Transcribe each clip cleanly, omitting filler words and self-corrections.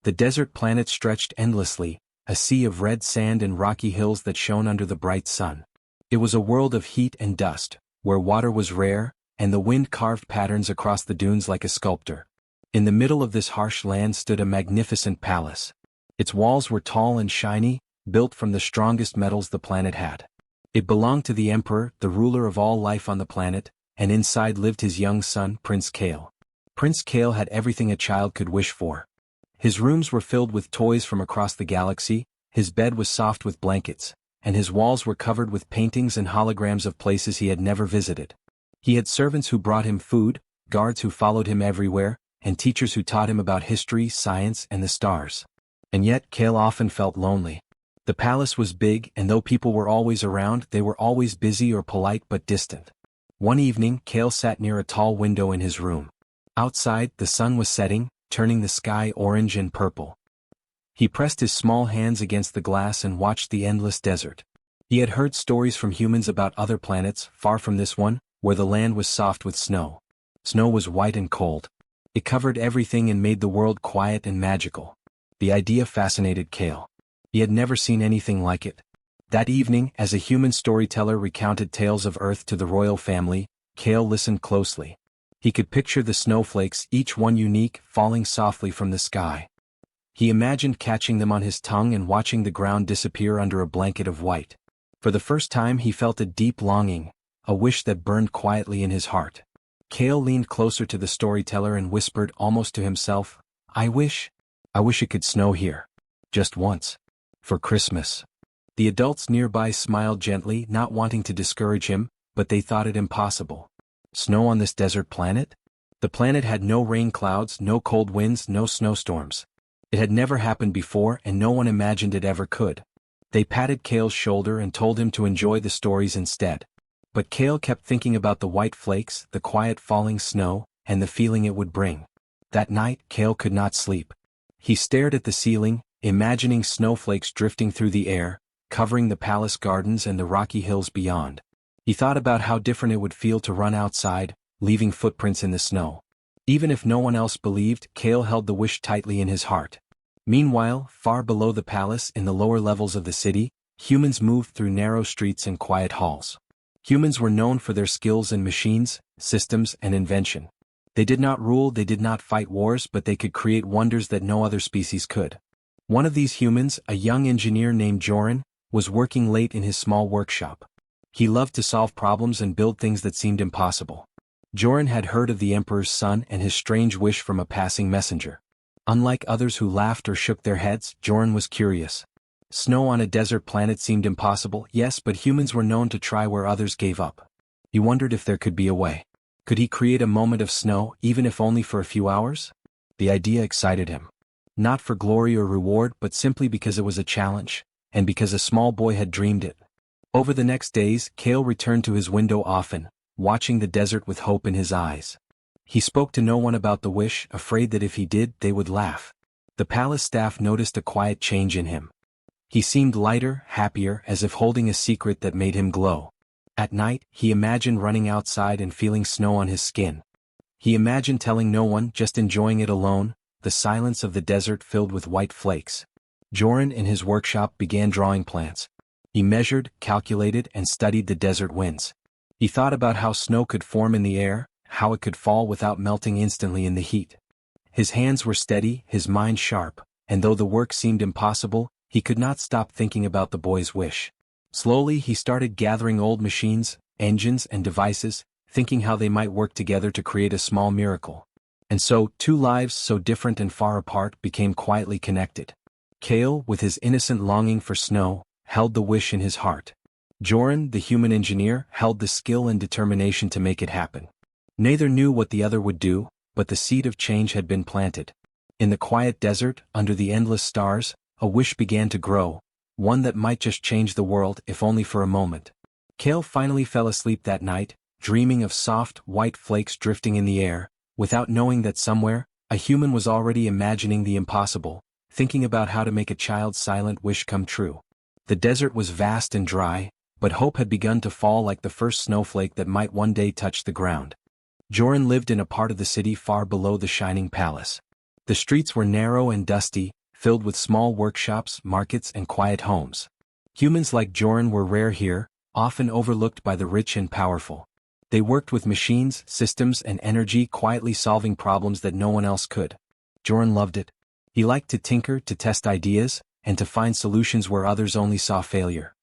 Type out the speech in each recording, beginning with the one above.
The desert planet stretched endlessly, a sea of red sand and rocky hills that shone under the bright sun. It was a world of heat and dust, where water was rare, and the wind carved patterns across the dunes like a sculptor. In the middle of this harsh land stood a magnificent palace. Its walls were tall and shiny, built from the strongest metals the planet had. It belonged to the emperor, the ruler of all life on the planet, and inside lived his young son, Prince Kale. Prince Kale had everything a child could wish for. His rooms were filled with toys from across the galaxy, his bed was soft with blankets, and his walls were covered with paintings and holograms of places he had never visited. He had servants who brought him food, guards who followed him everywhere, and teachers who taught him about history, science, and the stars. And yet Kale often felt lonely. The palace was big, and though people were always around, they were always busy or polite but distant. One evening, Kale sat near a tall window in his room. Outside, the sun was setting, turning the sky orange and purple. He pressed his small hands against the glass and watched the endless desert. He had heard stories from humans about other planets, far from this one, where the land was soft with snow. Snow was white and cold. It covered everything and made the world quiet and magical. The idea fascinated Kale. He had never seen anything like it. That evening, as a human storyteller recounted tales of Earth to the royal family, Kale listened closely. He could picture the snowflakes, each one unique, falling softly from the sky. He imagined catching them on his tongue and watching the ground disappear under a blanket of white. For the first time he felt a deep longing, a wish that burned quietly in his heart. Kale leaned closer to the storyteller and whispered almost to himself, I wish it could snow here. Just once. For Christmas. The adults nearby smiled gently, not wanting to discourage him, but they thought it impossible. Snow on this desert planet? The planet had no rain clouds, no cold winds, no snowstorms. It had never happened before, and no one imagined it ever could. They patted Kale's shoulder and told him to enjoy the stories instead. But Kale kept thinking about the white flakes, the quiet falling snow, and the feeling it would bring. That night, Kale could not sleep. He stared at the ceiling, imagining snowflakes drifting through the air, covering the palace gardens and the rocky hills beyond. He thought about how different it would feel to run outside, leaving footprints in the snow. Even if no one else believed, Kale held the wish tightly in his heart. Meanwhile, far below the palace, in the lower levels of the city, humans moved through narrow streets and quiet halls. Humans were known for their skills in machines, systems, and invention. They did not rule, they did not fight wars, but they could create wonders that no other species could. One of these humans, a young engineer named Joran, was working late in his small workshop. He loved to solve problems and build things that seemed impossible. Joran had heard of the Emperor's son and his strange wish from a passing messenger. Unlike others who laughed or shook their heads, Joran was curious. Snow on a desert planet seemed impossible, yes, but humans were known to try where others gave up. He wondered if there could be a way. Could he create a moment of snow, even if only for a few hours? The idea excited him. Not for glory or reward, but simply because it was a challenge, and because a small boy had dreamed it. Over the next days, Kale returned to his window often, watching the desert with hope in his eyes. He spoke to no one about the wish, afraid that if he did, they would laugh. The palace staff noticed a quiet change in him. He seemed lighter, happier, as if holding a secret that made him glow. At night, he imagined running outside and feeling snow on his skin. He imagined telling no one, just enjoying it alone, the silence of the desert filled with white flakes. Joran in his workshop began drawing plans. He measured, calculated, and studied the desert winds. He thought about how snow could form in the air, how it could fall without melting instantly in the heat. His hands were steady, his mind sharp, and though the work seemed impossible, he could not stop thinking about the boy's wish. Slowly he started gathering old machines, engines, and devices, thinking how they might work together to create a small miracle. And so, two lives so different and far apart became quietly connected. Kale, with his innocent longing for snow, held the wish in his heart. Joran, the human engineer, held the skill and determination to make it happen. Neither knew what the other would do, but the seed of change had been planted. In the quiet desert, under the endless stars, a wish began to grow, one that might just change the world if only for a moment. Kale finally fell asleep that night, dreaming of soft, white flakes drifting in the air, without knowing that somewhere, a human was already imagining the impossible, thinking about how to make a child's silent wish come true. The desert was vast and dry, but hope had begun to fall like the first snowflake that might one day touch the ground. Joran lived in a part of the city far below the shining palace. The streets were narrow and dusty, filled with small workshops, markets, and quiet homes. Humans like Joran were rare here, often overlooked by the rich and powerful. They worked with machines, systems, and energy, quietly solving problems that no one else could. Joran loved it. He liked to tinker, to test ideas, and to find solutions where others only saw failure.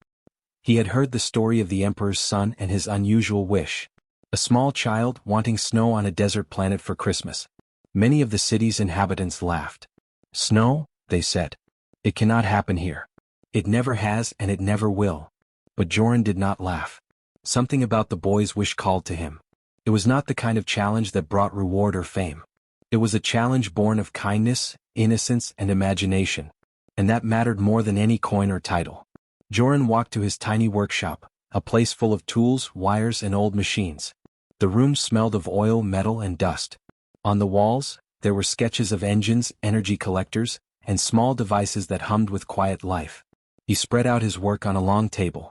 He had heard the story of the Emperor's son and his unusual wish. A small child wanting snow on a desert planet for Christmas. Many of the city's inhabitants laughed. "Snow?" they said. "It cannot happen here. It never has and it never will." But Joran did not laugh. Something about the boy's wish called to him. It was not the kind of challenge that brought reward or fame. It was a challenge born of kindness, innocence, and imagination. And that mattered more than any coin or title. Joran walked to his tiny workshop, a place full of tools, wires, and old machines. The room smelled of oil, metal, and dust. On the walls, there were sketches of engines, energy collectors, and small devices that hummed with quiet life. He spread out his work on a long table.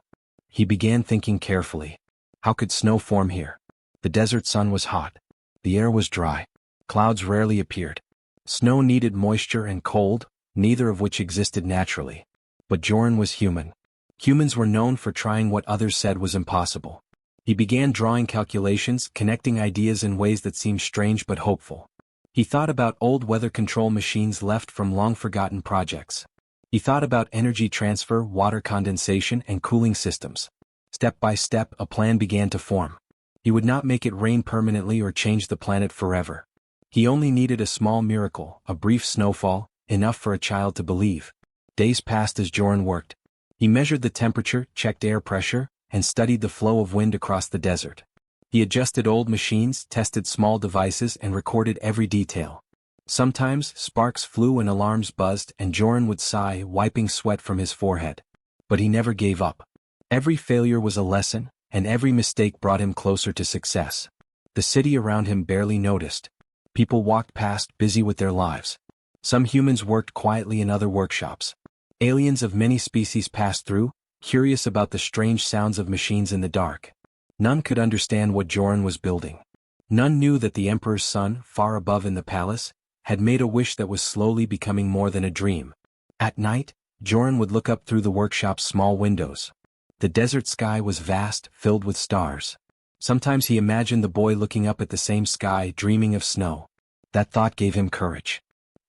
He began thinking carefully. How could snow form here? The desert sun was hot. The air was dry. Clouds rarely appeared. Snow needed moisture and cold, neither of which existed naturally. But Joran was human. Humans were known for trying what others said was impossible. He began drawing calculations, connecting ideas in ways that seemed strange but hopeful. He thought about old weather control machines left from long-forgotten projects. He thought about energy transfer, water condensation, and cooling systems. Step by step, a plan began to form. He would not make it rain permanently or change the planet forever. He only needed a small miracle, a brief snowfall, enough for a child to believe. Days passed as Joran worked. He measured the temperature, checked air pressure, and studied the flow of wind across the desert. He adjusted old machines, tested small devices, and recorded every detail. Sometimes, sparks flew and alarms buzzed, and Joran would sigh, wiping sweat from his forehead. But he never gave up. Every failure was a lesson, and every mistake brought him closer to success. The city around him barely noticed. People walked past, busy with their lives. Some humans worked quietly in other workshops. Aliens of many species passed through, curious about the strange sounds of machines in the dark. None could understand what Joran was building. None knew that the Emperor's son, far above in the palace, had made a wish that was slowly becoming more than a dream. At night, Joran would look up through the workshop's small windows. The desert sky was vast, filled with stars. Sometimes he imagined the boy looking up at the same sky, dreaming of snow. That thought gave him courage.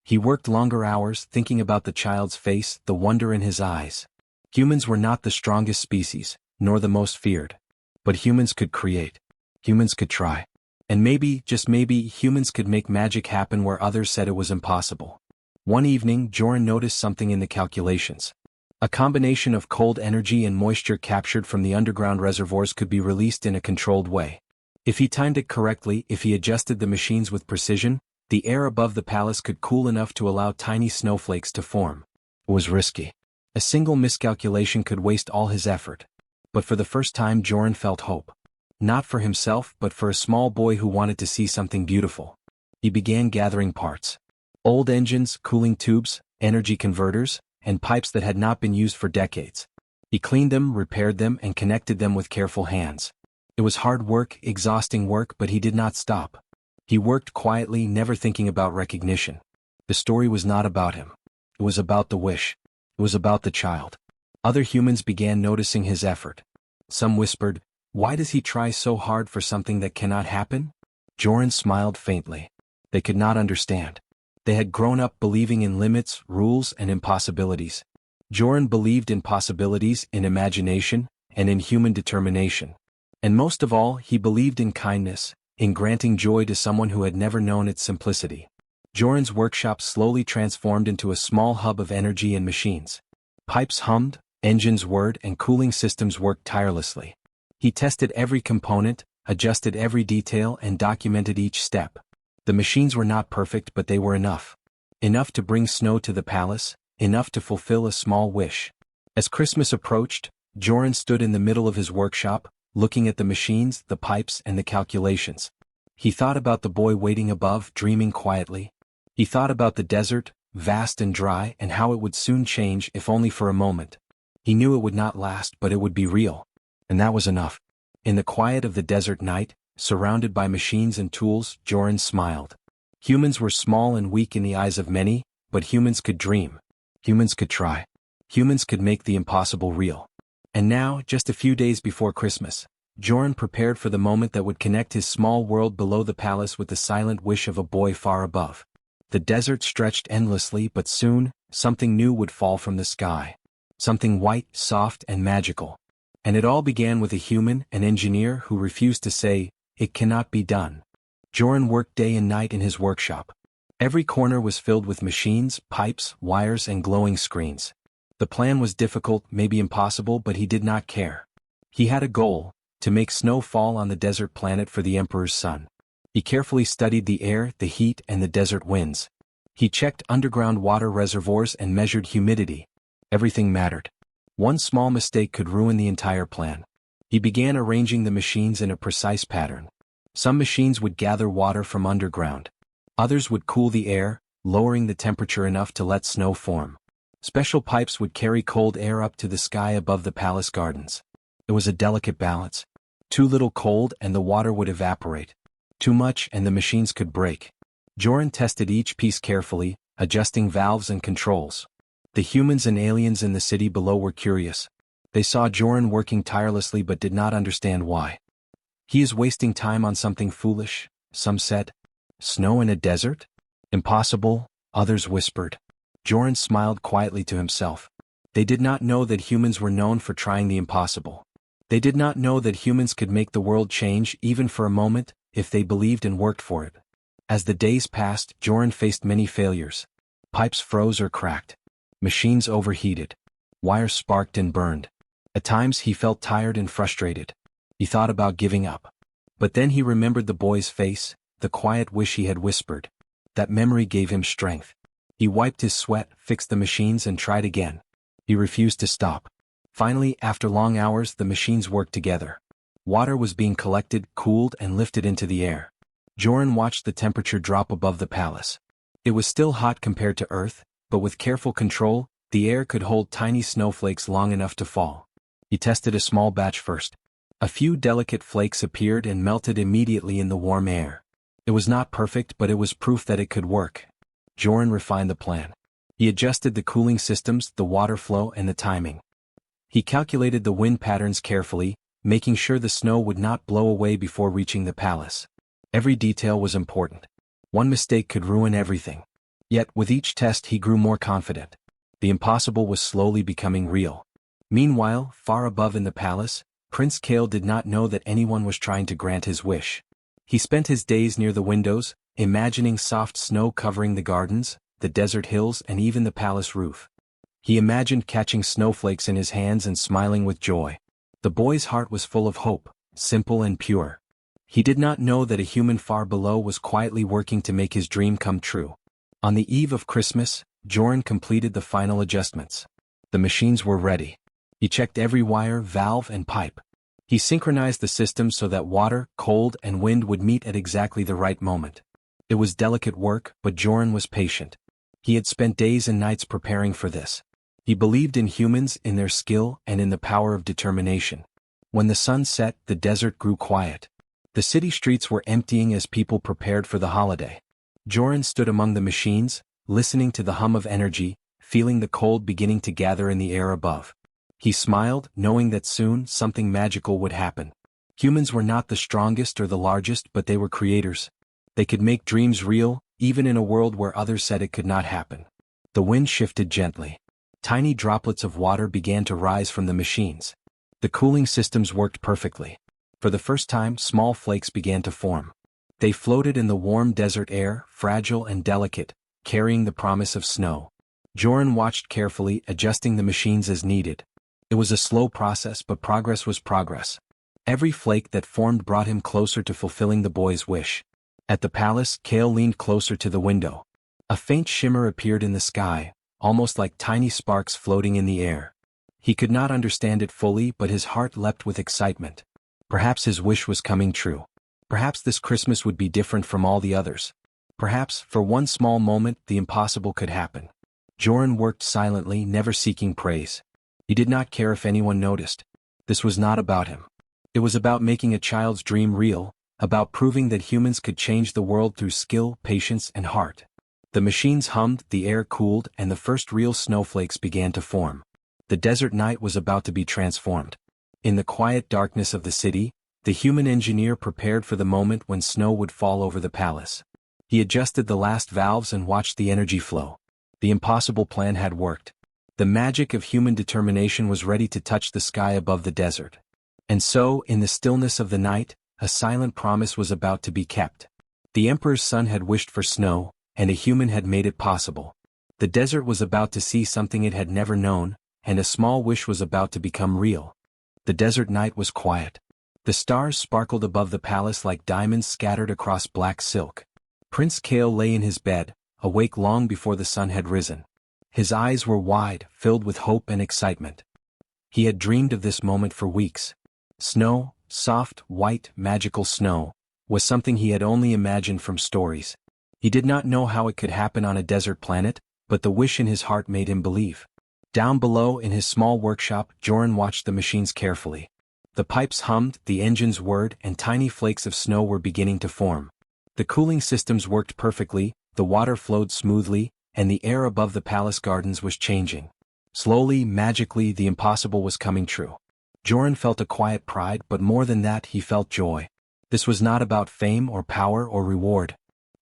He worked longer hours, thinking about the child's face, the wonder in his eyes. Humans were not the strongest species, nor the most feared. But humans could create. Humans could try. And maybe, just maybe, humans could make magic happen where others said it was impossible. One evening, Joran noticed something in the calculations. A combination of cold energy and moisture captured from the underground reservoirs could be released in a controlled way. If he timed it correctly, if he adjusted the machines with precision, the air above the palace could cool enough to allow tiny snowflakes to form. It was risky. A single miscalculation could waste all his effort. But for the first time, Joran felt hope. Not for himself, but for a small boy who wanted to see something beautiful. He began gathering parts. Old engines, cooling tubes, energy converters, and pipes that had not been used for decades. He cleaned them, repaired them, and connected them with careful hands. It was hard work, exhausting work, but he did not stop. He worked quietly, never thinking about recognition. The story was not about him. It was about the wish. It was about the child. Other humans began noticing his effort. Some whispered, "Why does he try so hard for something that cannot happen?" Joran smiled faintly. They could not understand. They had grown up believing in limits, rules, and impossibilities. Joran believed in possibilities, in imagination, and in human determination. And most of all, he believed in kindness, in granting joy to someone who had never known its simplicity. Joran's workshop slowly transformed into a small hub of energy and machines. Pipes hummed, engines whirred, and cooling systems worked tirelessly. He tested every component, adjusted every detail, and documented each step. The machines were not perfect, but they were enough. Enough to bring snow to the palace, enough to fulfill a small wish. As Christmas approached, Joran stood in the middle of his workshop, looking at the machines, the pipes, and the calculations. He thought about the boy waiting above, dreaming quietly. He thought about the desert, vast and dry, and how it would soon change, if only for a moment. He knew it would not last, but it would be real. And that was enough. In the quiet of the desert night, surrounded by machines and tools, Joran smiled. Humans were small and weak in the eyes of many, but humans could dream. Humans could try. Humans could make the impossible real. And now, just a few days before Christmas, Joran prepared for the moment that would connect his small world below the palace with the silent wish of a boy far above. The desert stretched endlessly, but soon, something new would fall from the sky. Something white, soft, and magical. And it all began with a human, an engineer, who refused to say, "It cannot be done." Joran worked day and night in his workshop. Every corner was filled with machines, pipes, wires, and glowing screens. The plan was difficult, maybe impossible, but he did not care. He had a goal: to make snow fall on the desert planet for the Emperor's son. He carefully studied the air, the heat, and the desert winds. He checked underground water reservoirs and measured humidity. Everything mattered. One small mistake could ruin the entire plan. He began arranging the machines in a precise pattern. Some machines would gather water from underground. Others would cool the air, lowering the temperature enough to let snow form. Special pipes would carry cold air up to the sky above the palace gardens. It was a delicate balance. Too little cold and the water would evaporate. Too much and the machines could break. Joran tested each piece carefully, adjusting valves and controls. The humans and aliens in the city below were curious. They saw Joran working tirelessly but did not understand why. "He is wasting time on something foolish," some said. "Snow in a desert? Impossible," others whispered. Joran smiled quietly to himself. They did not know that humans were known for trying the impossible. They did not know that humans could make the world change even for a moment, if they believed and worked for it. As the days passed, Joran faced many failures. Pipes froze or cracked. Machines overheated. Wires sparked and burned. At times he felt tired and frustrated. He thought about giving up. But then he remembered the boy's face, the quiet wish he had whispered. That memory gave him strength. He wiped his sweat, fixed the machines, and tried again. He refused to stop. Finally, after long hours, the machines worked together. Water was being collected, cooled, and lifted into the air. Joran watched the temperature drop above the palace. It was still hot compared to Earth, but with careful control, the air could hold tiny snowflakes long enough to fall. He tested a small batch first. A few delicate flakes appeared and melted immediately in the warm air. It was not perfect, but it was proof that it could work. Joran refined the plan. He adjusted the cooling systems, the water flow, and the timing. He calculated the wind patterns carefully, making sure the snow would not blow away before reaching the palace. Every detail was important. One mistake could ruin everything. Yet, with each test he grew more confident. The impossible was slowly becoming real. Meanwhile, far above in the palace, Prince Kale did not know that anyone was trying to grant his wish. He spent his days near the windows, imagining soft snow covering the gardens, the desert hills, and even the palace roof. He imagined catching snowflakes in his hands and smiling with joy. The boy's heart was full of hope, simple and pure. He did not know that a human far below was quietly working to make his dream come true. On the eve of Christmas, Joran completed the final adjustments. The machines were ready. He checked every wire, valve, and pipe. He synchronized the systems so that water, cold, and wind would meet at exactly the right moment. It was delicate work, but Joran was patient. He had spent days and nights preparing for this. He believed in humans, in their skill, and in the power of determination. When the sun set, the desert grew quiet. The city streets were emptying as people prepared for the holiday. Joran stood among the machines, listening to the hum of energy, feeling the cold beginning to gather in the air above. He smiled, knowing that soon something magical would happen. Humans were not the strongest or the largest, but they were creators. They could make dreams real, even in a world where others said it could not happen. The wind shifted gently. Tiny droplets of water began to rise from the machines. The cooling systems worked perfectly. For the first time, small flakes began to form. They floated in the warm desert air, fragile and delicate, carrying the promise of snow. Joran watched carefully, adjusting the machines as needed. It was a slow process, but progress was progress. Every flake that formed brought him closer to fulfilling the boy's wish. At the palace, Kale leaned closer to the window. A faint shimmer appeared in the sky, almost like tiny sparks floating in the air. He could not understand it fully, but his heart leapt with excitement. Perhaps his wish was coming true. Perhaps this Christmas would be different from all the others. Perhaps, for one small moment, the impossible could happen. Joran worked silently, never seeking praise. He did not care if anyone noticed. This was not about him. It was about making a child's dream real, about proving that humans could change the world through skill, patience, and heart. The machines hummed, the air cooled, and the first real snowflakes began to form. The desert night was about to be transformed. In the quiet darkness of the city, the human engineer prepared for the moment when snow would fall over the palace. He adjusted the last valves and watched the energy flow. The impossible plan had worked. The magic of human determination was ready to touch the sky above the desert. And so, in the stillness of the night, a silent promise was about to be kept. The emperor's son had wished for snow, and a human had made it possible. The desert was about to see something it had never known, and a small wish was about to become real. The desert night was quiet. The stars sparkled above the palace like diamonds scattered across black silk. Prince Kale lay in his bed, awake long before the sun had risen. His eyes were wide, filled with hope and excitement. He had dreamed of this moment for weeks. Snow, soft, white, magical snow, was something he had only imagined from stories. He did not know how it could happen on a desert planet, but the wish in his heart made him believe. Down below in his small workshop, Joran watched the machines carefully. The pipes hummed, the engines whirred, and tiny flakes of snow were beginning to form. The cooling systems worked perfectly, the water flowed smoothly, and the air above the palace gardens was changing. Slowly, magically, the impossible was coming true. Joran felt a quiet pride, but more than that, he felt joy. This was not about fame or power or reward.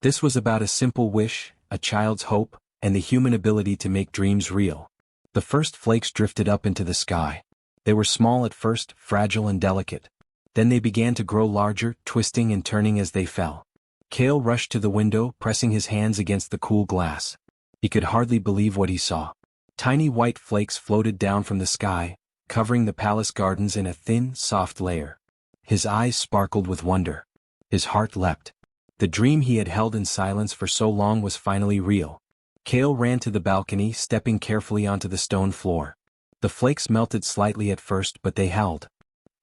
This was about a simple wish, a child's hope, and the human ability to make dreams real. The first flakes drifted up into the sky. They were small at first, fragile and delicate. Then they began to grow larger, twisting and turning as they fell. Kale rushed to the window, pressing his hands against the cool glass. He could hardly believe what he saw. Tiny white flakes floated down from the sky, covering the palace gardens in a thin, soft layer. His eyes sparkled with wonder. His heart leapt. The dream he had held in silence for so long was finally real. Kale ran to the balcony, stepping carefully onto the stone floor. The flakes melted slightly at first, but they held.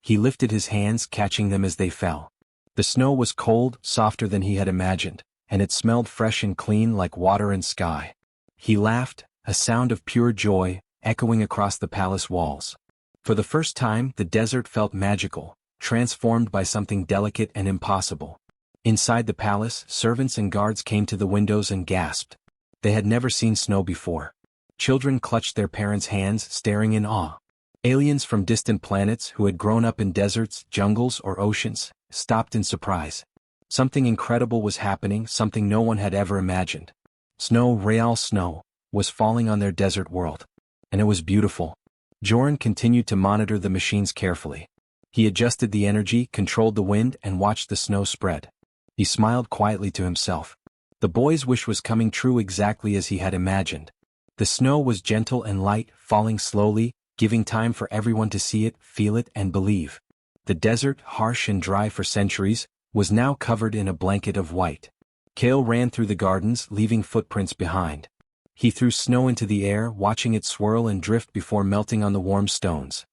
He lifted his hands, catching them as they fell. The snow was cold, softer than he had imagined, and it smelled fresh and clean like water and sky. He laughed, a sound of pure joy, echoing across the palace walls. For the first time, the desert felt magical, transformed by something delicate and impossible. Inside the palace, servants and guards came to the windows and gasped. They had never seen snow before. Children clutched their parents' hands, staring in awe. Aliens from distant planets who had grown up in deserts, jungles, or oceans, stopped in surprise. Something incredible was happening, something no one had ever imagined. Snow, real snow, was falling on their desert world. And it was beautiful. Joran continued to monitor the machines carefully. He adjusted the energy, controlled the wind, and watched the snow spread. He smiled quietly to himself. The boy's wish was coming true exactly as he had imagined. The snow was gentle and light, falling slowly, giving time for everyone to see it, feel it, and believe. The desert, harsh and dry for centuries, was now covered in a blanket of white. Kale ran through the gardens, leaving footprints behind. He threw snow into the air, watching it swirl and drift before melting on the warm stones.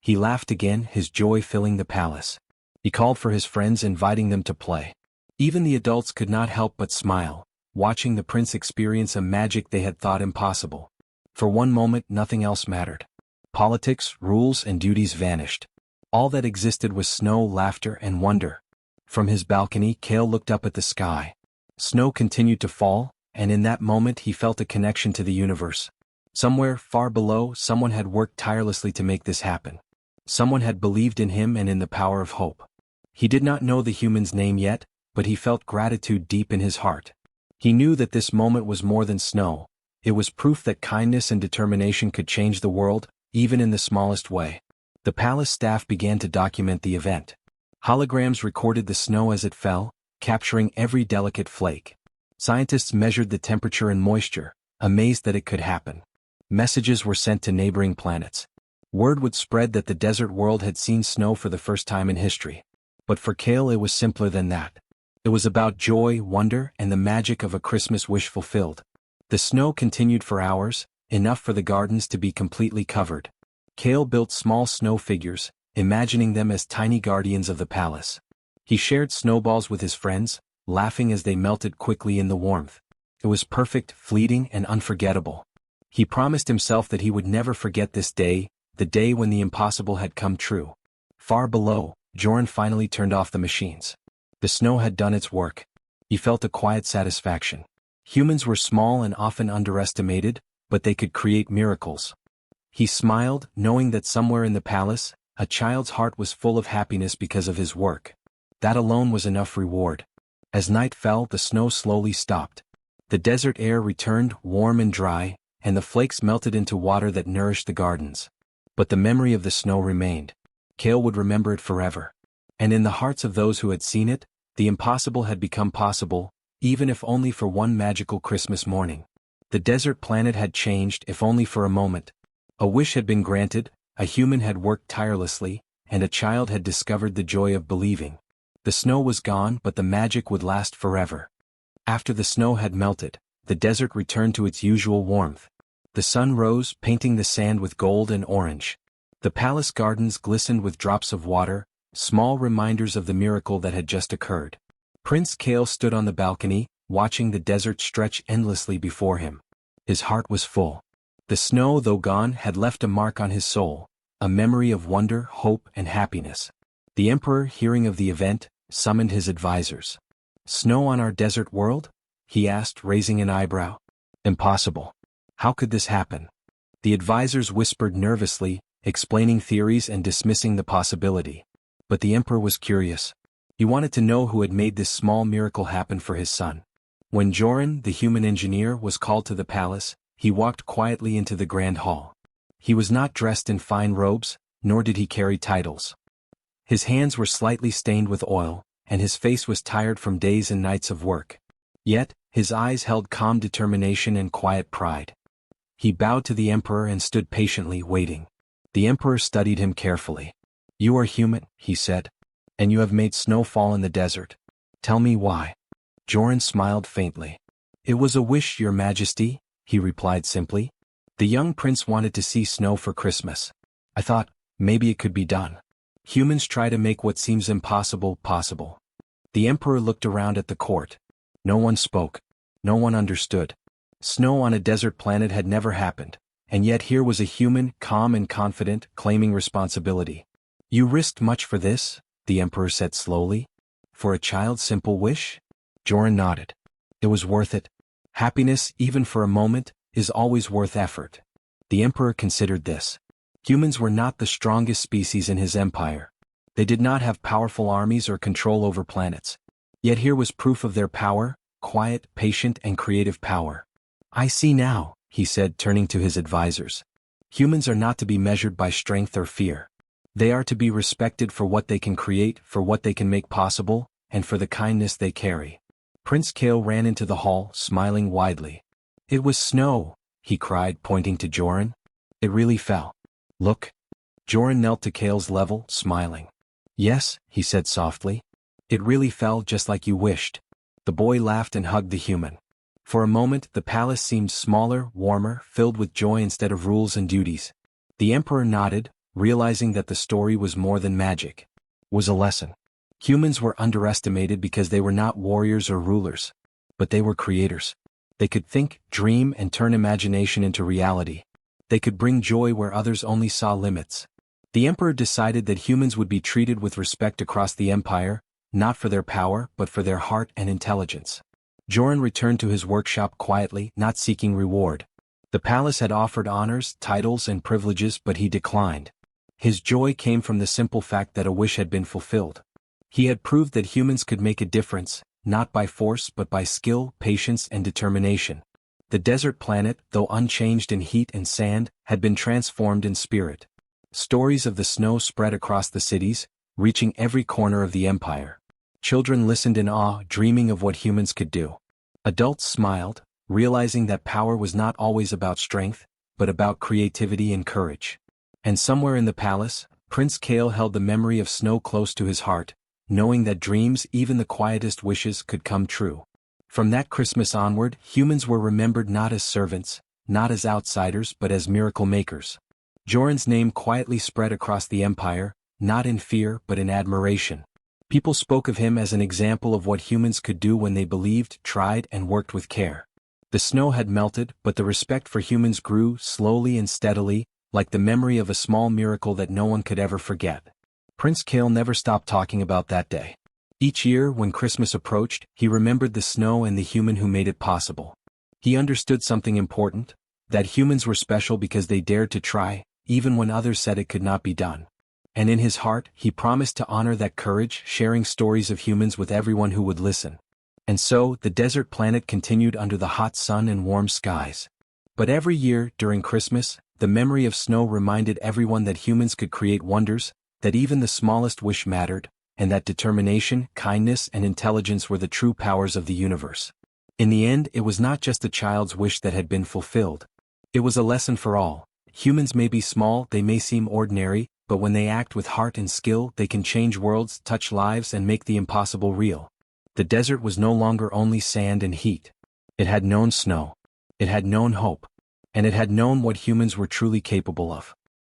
He laughed again, his joy filling the palace. He called for his friends, inviting them to play. Even the adults could not help but smile, watching the prince experience a magic they had thought impossible. For one moment, nothing else mattered. Politics, rules, and duties vanished. All that existed was snow, laughter, and wonder. From his balcony, Kale looked up at the sky. Snow continued to fall, and in that moment he felt a connection to the universe. Somewhere, far below, someone had worked tirelessly to make this happen. Someone had believed in him and in the power of hope. He did not know the human's name yet, but he felt gratitude deep in his heart. He knew that this moment was more than snow. It was proof that kindness and determination could change the world, even in the smallest way. The palace staff began to document the event. Holograms recorded the snow as it fell, capturing every delicate flake. Scientists measured the temperature and moisture, amazed that it could happen. Messages were sent to neighboring planets. Word would spread that the desert world had seen snow for the first time in history. But for Kale, it was simpler than that. It was about joy, wonder, and the magic of a Christmas wish fulfilled. The snow continued for hours, enough for the gardens to be completely covered. Kale built small snow figures, imagining them as tiny guardians of the palace. He shared snowballs with his friends, laughing as they melted quickly in the warmth. It was perfect, fleeting, and unforgettable. He promised himself that he would never forget this day, the day when the impossible had come true. Far below, Joran finally turned off the machines. The snow had done its work. He felt a quiet satisfaction. Humans were small and often underestimated, but they could create miracles. He smiled, knowing that somewhere in the palace, a child's heart was full of happiness because of his work. That alone was enough reward. As night fell, the snow slowly stopped. The desert air returned, warm and dry, and the flakes melted into water that nourished the gardens. But the memory of the snow remained. Kale would remember it forever. And in the hearts of those who had seen it, the impossible had become possible, even if only for one magical Christmas morning. The desert planet had changed, if only for a moment. A wish had been granted, a human had worked tirelessly, and a child had discovered the joy of believing. The snow was gone, but the magic would last forever. After the snow had melted, the desert returned to its usual warmth. The sun rose, painting the sand with gold and orange. The palace gardens glistened with drops of water, small reminders of the miracle that had just occurred. Prince Kale stood on the balcony, watching the desert stretch endlessly before him. His heart was full. The snow, though gone, had left a mark on his soul, a memory of wonder, hope, and happiness. The emperor, hearing of the event, summoned his advisors. "Snow on our desert world?" he asked, raising an eyebrow. "Impossible. How could this happen?" The advisors whispered nervously, explaining theories and dismissing the possibility. But the emperor was curious. He wanted to know who had made this small miracle happen for his son. When Joran, the human engineer, was called to the palace, he walked quietly into the grand hall. He was not dressed in fine robes, nor did he carry titles. His hands were slightly stained with oil, and his face was tired from days and nights of work. Yet, his eyes held calm determination and quiet pride. He bowed to the emperor and stood patiently waiting. The emperor studied him carefully. "You are human," he said, "and you have made snow fall in the desert. Tell me why." Joran smiled faintly. "It was a wish, your majesty," he replied simply. "The young prince wanted to see snow for Christmas. I thought, maybe it could be done. Humans try to make what seems impossible possible." The emperor looked around at the court. No one spoke. No one understood. Snow on a desert planet had never happened, and yet here was a human, calm and confident, claiming responsibility. "You risked much for this," the emperor said slowly. "For a child's simple wish?" Joran nodded. "It was worth it. Happiness, even for a moment, is always worth effort." The emperor considered this. Humans were not the strongest species in his empire. They did not have powerful armies or control over planets. Yet here was proof of their power, quiet, patient, and creative power. "I see now," he said, turning to his advisors. "Humans are not to be measured by strength or fear. They are to be respected for what they can create, for what they can make possible, and for the kindness they carry." Prince Kale ran into the hall, smiling widely. "It was snow," he cried, pointing to Joran. "It really fell. Look." Joran knelt to Kale's level, smiling. "Yes," he said softly. "It really fell just like you wished." The boy laughed and hugged the human. For a moment, the palace seemed smaller, warmer, filled with joy instead of rules and duties. The emperor nodded, realizing that the story was more than magic. It was a lesson. Humans were underestimated because they were not warriors or rulers. But they were creators. They could think, dream, and turn imagination into reality. They could bring joy where others only saw limits. The emperor decided that humans would be treated with respect across the empire, not for their power, but for their heart and intelligence. Joran returned to his workshop quietly, not seeking reward. The palace had offered honors, titles, and privileges, but he declined. His joy came from the simple fact that a wish had been fulfilled. He had proved that humans could make a difference, not by force but by skill, patience, and determination. The desert planet, though unchanged in heat and sand, had been transformed in spirit. Stories of the snow spread across the cities, reaching every corner of the empire. Children listened in awe, dreaming of what humans could do. Adults smiled, realizing that power was not always about strength, but about creativity and courage. And somewhere in the palace, Prince Kale held the memory of snow close to his heart, knowing that dreams, even the quietest wishes, could come true. From that Christmas onward, humans were remembered not as servants, not as outsiders, but as miracle makers. Joran's name quietly spread across the empire, not in fear but in admiration. People spoke of him as an example of what humans could do when they believed, tried, and worked with care. The snow had melted, but the respect for humans grew slowly and steadily, like the memory of a small miracle that no one could ever forget. Prince Kale never stopped talking about that day. Each year, when Christmas approached, he remembered the snow and the human who made it possible. He understood something important, that humans were special because they dared to try, even when others said it could not be done. And in his heart, he promised to honor that courage, sharing stories of humans with everyone who would listen. And so, the desert planet continued under the hot sun and warm skies. But every year, during Christmas, the memory of snow reminded everyone that humans could create wonders, that even the smallest wish mattered, and that determination, kindness, and intelligence were the true powers of the universe. In the end, it was not just a child's wish that had been fulfilled. It was a lesson for all. Humans may be small, they may seem ordinary, but when they act with heart and skill, they can change worlds, touch lives, and make the impossible real. The desert was no longer only sand and heat. It had known snow. It had known hope. And it had known what humans were truly capable of.